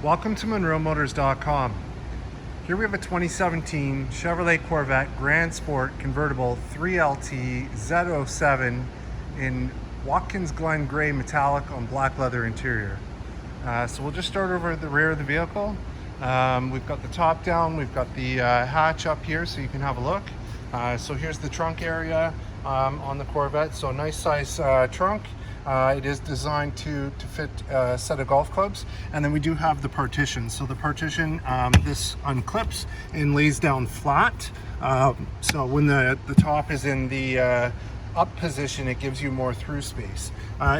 Welcome to MonroeMotors.com. Here we have a 2017 Chevrolet Corvette Grand Sport Convertible 3LT Z07 in Watkins Glen Grey metallic on black leather interior. So we'll just start over at the rear of the vehicle. We've got the top down, we've got the hatch up here so you can have a look. So here's the trunk area on the Corvette. So nice size trunk. It is designed to fit a set of golf clubs, and then we do have the partition. So the partition, this unclips and lays down flat. So when the top is in the up position, it gives you more through space.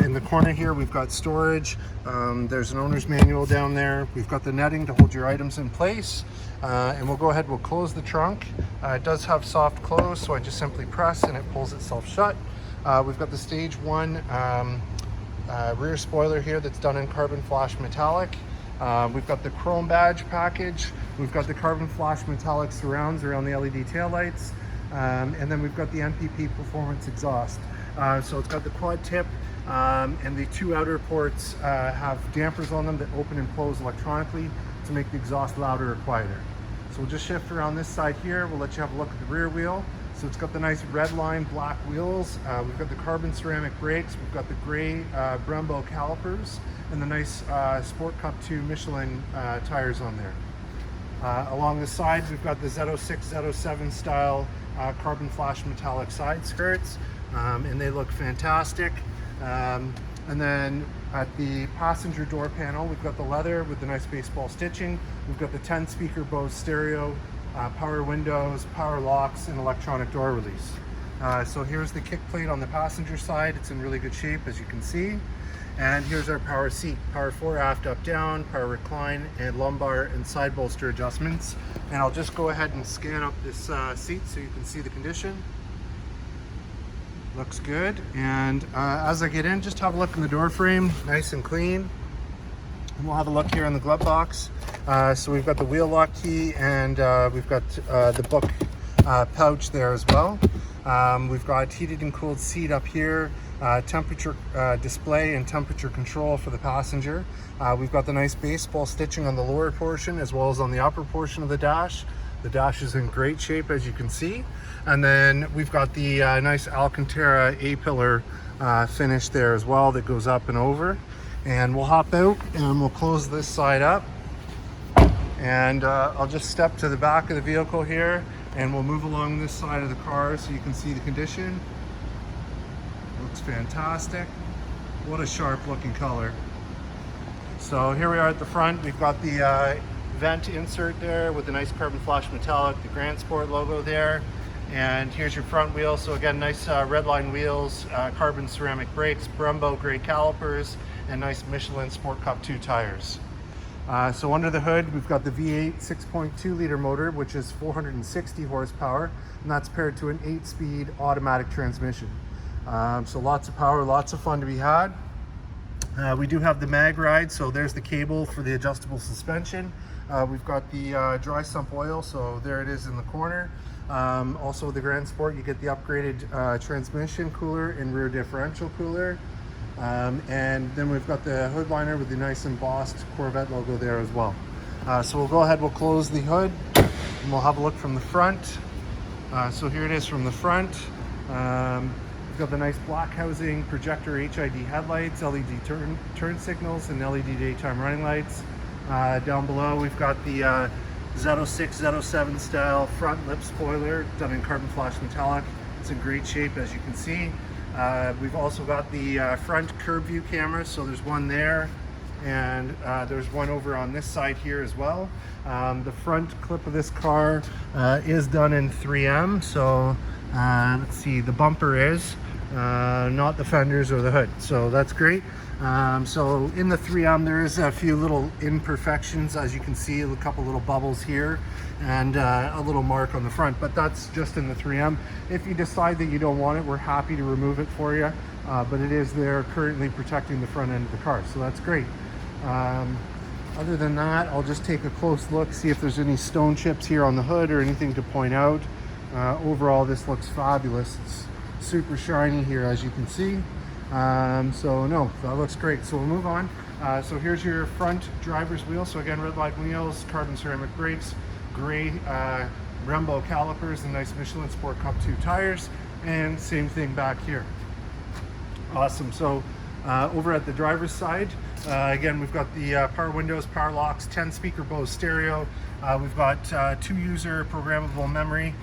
In the corner here, we've got storage. There's an owner's manual down there. We've got the netting to hold your items in place. And we'll go ahead, we'll close the trunk. It does have soft close, so I just simply press and it pulls itself shut. We've got the stage 1 rear spoiler here that's done in carbon flash metallic. We've got the chrome badge package. We've got the carbon flash metallic surrounds around the LED taillights. And then we've got the NPP performance exhaust. So it's got the quad tip, and the 2 outer ports have dampers on them that open and close electronically to make the exhaust louder or quieter. So we'll just shift around this side here. We'll let you have a look at the rear wheel. So it's got the nice Redline black wheels. We've got the carbon ceramic brakes. We've got the gray Brembo calipers and the nice Sport Cup 2 Michelin tires on there. Along the side, we've got the Z06, Z07 style carbon flash metallic side skirts, and they look fantastic. And then at the passenger door panel, we've got the leather with the nice baseball stitching. We've got the 10-speaker Bose stereo, power windows, power locks, and electronic door release. So here's the kick plate on the passenger side. It's in really good shape, as you can see. And here's our power seat, power 4 aft, up, down, power recline, and lumbar and side bolster adjustments. And I'll just go ahead and scan up this seat so you can see the condition. Looks good. And as I get in, just have a look in the door frame, nice and clean. And we'll have a look here in the glove box. So we've got the wheel lock key, and we've got the book pouch there as well. We've got heated and cooled seat up here, temperature display and temperature control for the passenger. We've got the nice baseball stitching on the lower portion as well as on the upper portion of the dash. The dash is in great shape, as you can see. And then we've got the nice Alcantara A-pillar finish there as well that goes up and over. And we'll hop out and we'll close this side up. And I'll just step to the back of the vehicle here, and we'll move along this side of the car so you can see the condition. Looks fantastic. What a sharp looking color. So here we are at the front. We've got the vent insert there with the nice carbon flash metallic, the Grand Sport logo there. And here's your front wheel. So again, nice Redline wheels, carbon ceramic brakes, Brembo gray calipers, and nice Michelin Sport Cup 2 tires. So under the hood, we've got the V8 6.2 liter motor, which is 460 horsepower, and that's paired to an 8-speed automatic transmission. So lots of power, lots of fun to be had. We do have the mag ride, so there's the cable for the adjustable suspension. We've got the dry sump oil, so there it is in the corner. Also with the Grand Sport, you get the upgraded transmission cooler and rear differential cooler. And then we've got the hood liner with the nice embossed Corvette logo there as well. So we'll go ahead, we'll close the hood, and we'll have a look from the front. So here it is from the front. We've got the nice black housing, projector HID headlights, LED turn signals, and LED daytime running lights. Down below, we've got the Z06, Z07 style front lip spoiler done in carbon flash metallic. It's in great shape, as you can see. We've also got the front curb view camera, so there's one there, and there's one over on this side here as well. The front clip of this car is done in 3M, so let's see, the bumper is, not the fenders or the hood, so that's great. So in the 3M, there is a few little imperfections, as you can see, a couple little bubbles here and a little mark on the front, but that's just in the 3M. If you decide that you don't want it, we're happy to remove it for you, but it is there currently protecting the front end of the car, so that's great. Other than that, I'll just take a close look, see if there's any stone chips here on the hood or anything to point out. Overall, this looks fabulous. It's super shiny here, as you can see. So no, that looks great. So we'll move on. So here's your front driver's wheel. So again, Redline wheels, carbon ceramic brakes, gray Brembo calipers, and nice Michelin Sport Cup 2 tires, and same thing back here. Awesome. So over at the driver's side, again, we've got the power windows, power locks, 10 speaker Bose stereo. We've got 2-user programmable memory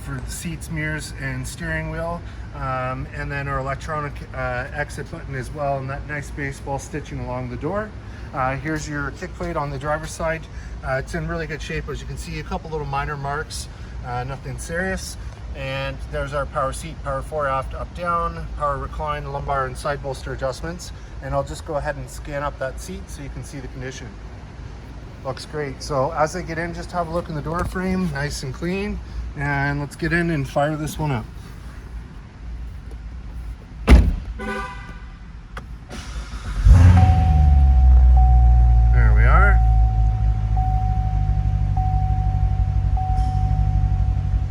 for the seats, mirrors, and steering wheel, and then our electronic exit button as well, and that nice baseball stitching along the door. Here's your kick plate on the driver's side. It's in really good shape. As you can see, a couple little minor marks, nothing serious. And there's our power seat, power fore, aft, up, down, power recline, lumbar and side bolster adjustments. And I'll just go ahead and scan up that seat so you can see the condition. Looks great. So as I get in, just have a look in the door frame, nice and clean. And let's get in and fire this one up. There we are.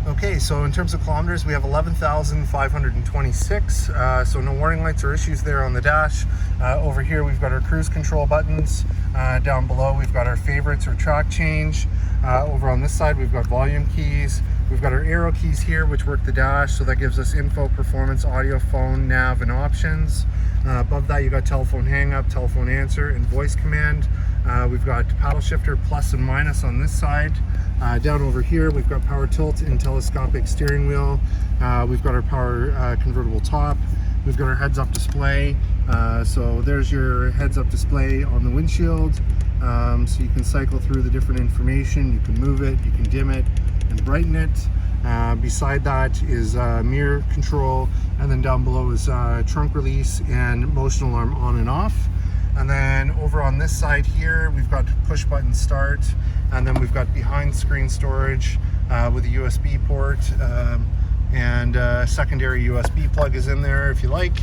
Okay, so in terms of kilometers, we have 11,526. So no warning lights or issues there on the dash. Over here, we've got our cruise control buttons. Down below, we've got our favorites or track change. Over on this side, we've got volume keys. We've got our arrow keys here, which work the dash, so that gives us info, performance, audio, phone, nav, and options. Above that, you've got telephone hang up, telephone answer, and voice command. We've got paddle shifter plus and minus on this side. Down over here, we've got power tilt and telescopic steering wheel. We've got our power convertible top. We've got our heads-up display. So there's your heads-up display on the windshield. So you can cycle through the different information. You can move it, you can dim it, and brighten it. Beside that is mirror control, and then down below is trunk release and motion alarm on and off. And then over on this side here, we've got push button start, and then we've got behind screen storage with a USB port, and a secondary USB plug is in there if you like.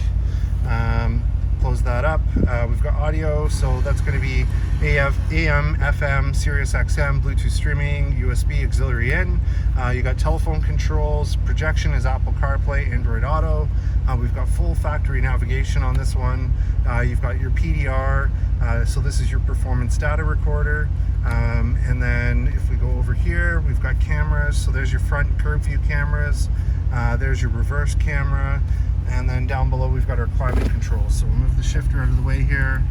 Close that up. We've got audio, so that's going to be AM, FM, Sirius XM, Bluetooth streaming, USB auxiliary in. You got telephone controls. Projection is Apple CarPlay, Android Auto. We've got full factory navigation on this one. You've got your PDR, so this is your performance data recorder. And then if we go over here, we've got cameras. So there's your front curve view cameras. There's your reverse camera. And then down below, we've got our climate control. So we'll move the shifter out of the way here.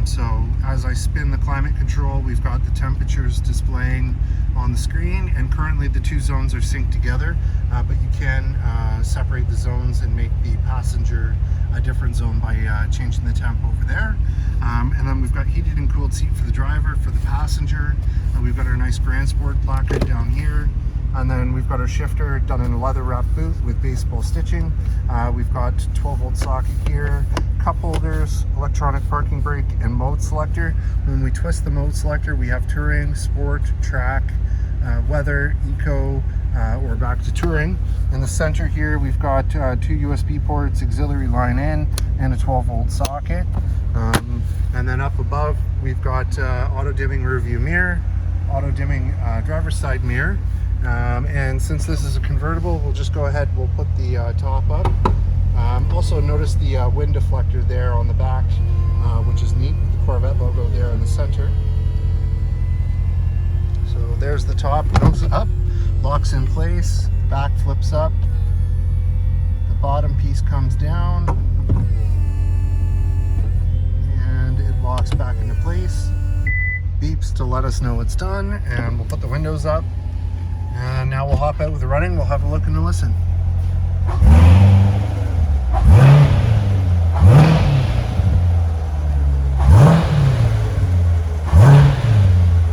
So as I spin the climate control, we've got the temperatures displaying on the screen, and currently the two zones are synced together, but you can separate the zones and make the passenger a different zone by changing the temp over there. And then we've got heated and cooled seat for the driver. For the passenger, we've got our nice Grand Sport placard down here. And then we've got our shifter done in a leather wrap boot with baseball stitching. We've got 12-volt socket here, cup holders, electronic parking brake, and mode selector. When we twist the mode selector, we have touring, sport, track, weather, eco, or back to touring. In the center here, we've got 2 USB ports, auxiliary line in, and a 12-volt socket. And then up above, we've got auto dimming rear view mirror, auto dimming driver's side mirror. And since this is a convertible, we'll just go ahead, we'll put the top up. Also notice the wind deflector there on the back, which is neat with the Corvette logo there in the center. So there's the top, goes up, locks in place, back flips up, the bottom piece comes down, and it locks back into place, beeps to let us know it's done, and we'll put the windows up. And now we'll hop out with the running, we'll have a look and a listen.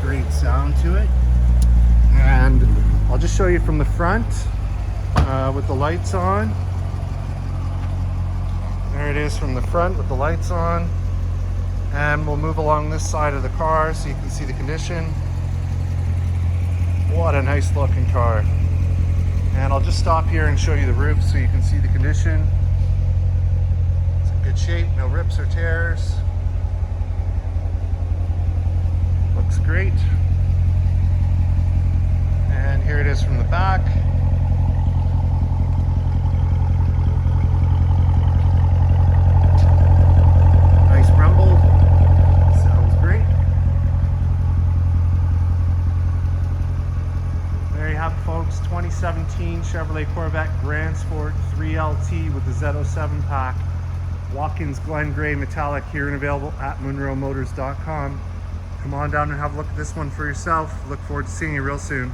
Great sound to it. And I'll just show you from the front with the lights on. There it is from the front with the lights on. And we'll move along this side of the car so you can see the condition. What a nice looking car. And I'll just stop here and show you the roof so you can see the condition. It's in good shape, no rips or tears. Looks great. And here it is from the back. Nice Brembo. have it, folks. 2017 Chevrolet Corvette Grand Sport 3LT with the Z07 pack. Watkins Glen Grey metallic, here and available at MonroeMotors.com. Come on down and have a look at this one for yourself. Look forward to seeing you real soon.